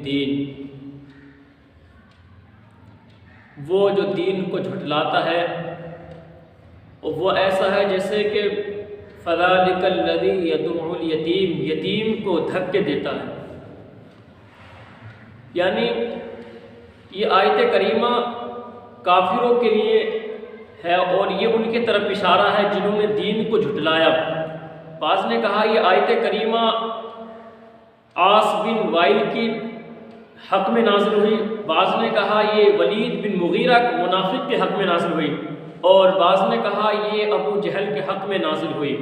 الدین، وہ جو دین کو جھٹلاتا ہے وہ ایسا ہے جیسے کہ فذلک الذی یدعو الیتیم، یتیم کو دھکے دیتا ہے۔ یعنی یہ آیت کریمہ کافروں کے لیے ہے اور یہ ان کی طرف اشارہ ہے جنہوں نے دین کو جھٹلایا۔ بعض نے کہا یہ آیت کریمہ عاص بن وائل کی حق میں نازل ہوئی، بعض نے کہا یہ ولید بن مغیرہ منافق کے حق میں نازل ہوئی، اور بعض نے کہا یہ ابو جہل کے حق میں نازل ہوئی،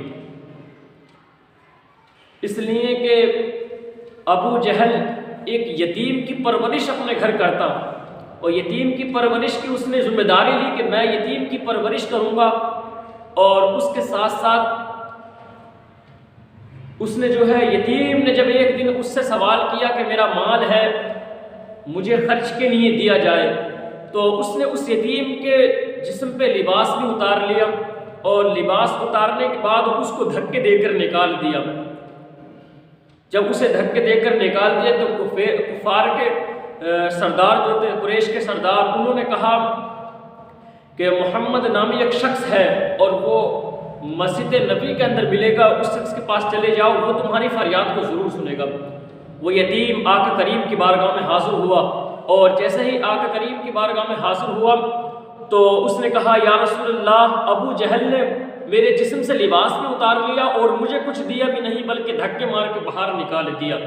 اس لیے کہ ابو جہل ایک یتیم کی پرورش اپنے گھر کرتا، اور یتیم کی پرورش کی اس نے ذمہ داری لی کہ میں یتیم کی پرورش کروں گا، اور اس کے ساتھ ساتھ اس نے جو ہے یتیم نے جب ایک دن اس سے سوال کیا کہ میرا مال ہے مجھے خرچ کے لیے دیا جائے، تو اس نے اس یتیم کے جسم پہ لباس بھی اتار لیا، اور لباس اتارنے کے بعد اس کو دھکے دے کر نکال دیا۔ جب اسے دھکے دے کر نکال دیا تو کفار کے سردار جو تھے، قریش کے سردار، انہوں نے کہا کہ محمد نامی ایک شخص ہے اور وہ مسجد نبی کے اندر ملے گا، اس شخص کے پاس چلے جاؤ، وہ تمہاری فریاد کو ضرور سنے گا۔ وہ یتیم آقا کریم کی بارگاہ میں حاضر ہوا، اور جیسے ہی آقا کریم کی بارگاہ میں حاضر ہوا تو اس نے کہا یا رسول اللہ، ابو جہل نے میرے جسم سے لباس بھی اتار لیا اور مجھے کچھ دیا بھی نہیں بلکہ دھکے مار کے باہر نکال دیا۔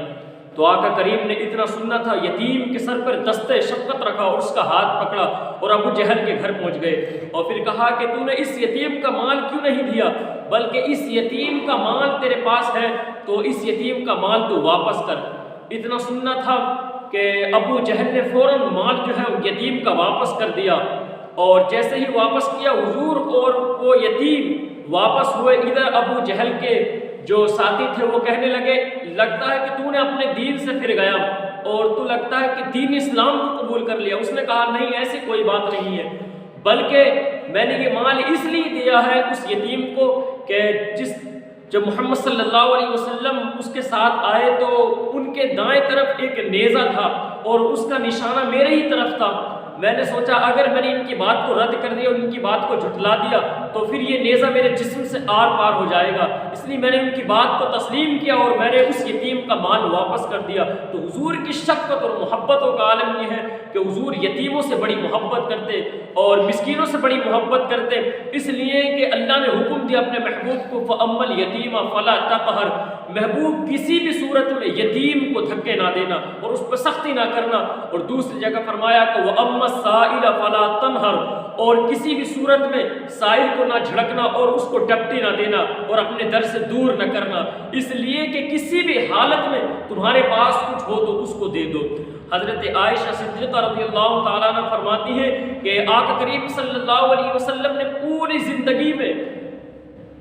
تو آقا کریم نے اتنا سننا تھا، یتیم کے سر پر دستِ شفقت رکھا اور اس کا ہاتھ پکڑا اور ابو جہل کے گھر پہنچ گئے، اور پھر کہا کہ تو نے اس یتیم کا مال کیوں نہیں دیا، بلکہ اس یتیم کا مال تیرے پاس ہے تو اس یتیم کا مال تو واپس کر۔ اتنا سننا تھا کہ ابو جہل نے فوراً مال جو ہے یتیم کا واپس کر دیا، اور جیسے ہی واپس کیا حضور اور وہ یتیم واپس ہوئے، ادھر ابو جہل کے جو ساتھی تھے وہ کہنے لگے لگتا ہے کہ تو نے اپنے دین سے پھر گیا اور تو لگتا ہے کہ دین اسلام کو قبول کر لیا۔ اس نے کہا نہیں، ایسی کوئی بات نہیں ہے، بلکہ میں نے یہ مال اس لیے دیا ہے اس یتیم کو کہ جب محمد صلی اللہ علیہ وسلم اس کے ساتھ آئے تو ان کے دائیں طرف ایک نیزہ تھا اور اس کا نشانہ میرے ہی طرف تھا، میں نے سوچا اگر میں نے ان کی بات کو رد کر دیا، ان کی بات کو جھٹلا دیا تو پھر یہ نیزہ میرے جسم سے آر پار ہو جائے گا، اس لیے میں نے ان کی بات کو تسلیم کیا اور میں نے اس یتیم کا مال واپس کر دیا۔ تو حضور کی شفقت اور محبتوں کا عالم یہ ہے کہ حضور یتیموں سے بڑی محبت کرتے اور مسکینوں سے بڑی محبت کرتے، اس لیے کہ اللہ نے حکم دیا اپنے محبوب کو فَأَمَّا الْيَتِيمَ فَلَا تَقْهَرْ، محبوب کسی بھی صورت میں یتیم کو دھکے نہ دینا اور اس پر سختی نہ کرنا، اور دوسری جگہ فرمایا کہ وَأَمَّا السَّائِلَ فَلَا تَنْهَرْ، اور کسی بھی صورت میں سائل کو نہ جھڑکنا اور اس کو ڈپٹی نہ دینا اور اپنے در سے دور نہ کرنا، اس لیے کہ کسی بھی حالت میں تمہارے پاس کچھ ہو تو اس کو دے دو۔ حضرت عائشہ صدیقہ رضی اللہ تعالیٰ عنہ فرماتی ہے کہ آقا کریم صلی اللہ علیہ وسلم نے پوری زندگی میں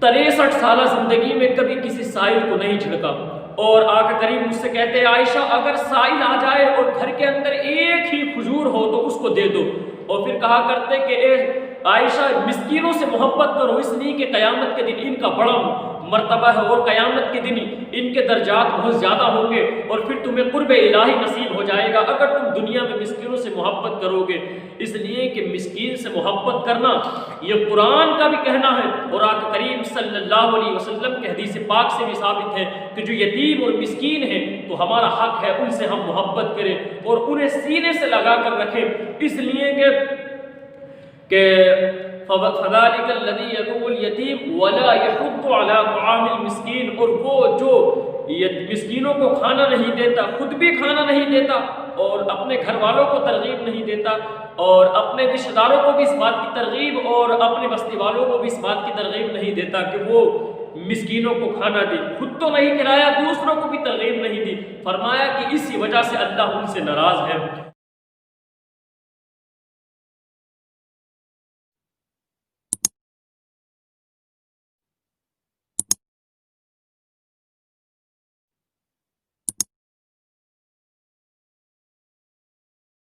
63 سالہ زندگی میں کبھی کسی سائل کو نہیں جھڑکا، اور آقا کریم مجھ سے کہتے ہیں عائشہ اگر سائل آ جائے اور گھر کے اندر ایک ہی کھجور ہو تو اس کو دے دو، اور پھر کہا کرتے کہ اے عائشہ مسکینوں سے محبت کرو، اس لیے کہ قیامت کے دن ان کا بڑا مرتبہ ہے اور قیامت کے دن ان کے درجات بہت زیادہ ہوں گے اور پھر تمہیں قرب الہی نصیب ہو جائے گا اگر تم دنیا میں مسکینوں سے محبت کرو گے، اس لیے کہ مسکین سے محبت کرنا یہ قرآن کا بھی کہنا ہے اور آقا کریم صلی اللہ علیہ وسلم کے حدیث پاک سے بھی ثابت ہے کہ جو یتیم اور مسکین ہیں تو ہمارا حق ہے ان سے ہم محبت کریں اور انہیں سینے سے لگا کر رکھیں، اس لیے کہ فَذَلِكَ الَّذِي يَدُعُّ الْيَتِيمَ وَلَا يَحُضُّ عَلَىٰ طَعَامِ الْمِسْكِينِ، اور وہ جو مسکینوں کو کھانا نہیں دیتا، خود بھی کھانا نہیں دیتا اور اپنے گھر والوں کو ترغیب نہیں دیتا اور اپنے رشتہ داروں کو بھی اس بات کی ترغیب اور اپنے بستی والوں کو بھی اس بات کی ترغیب نہیں دیتا کہ وہ مسکینوں کو کھانا دے، خود تو نہیں کھلایا دوسروں کو بھی ترغیب نہیں دی، فرمایا کہ اسی وجہ سے اللہ ان سے ناراض ہے۔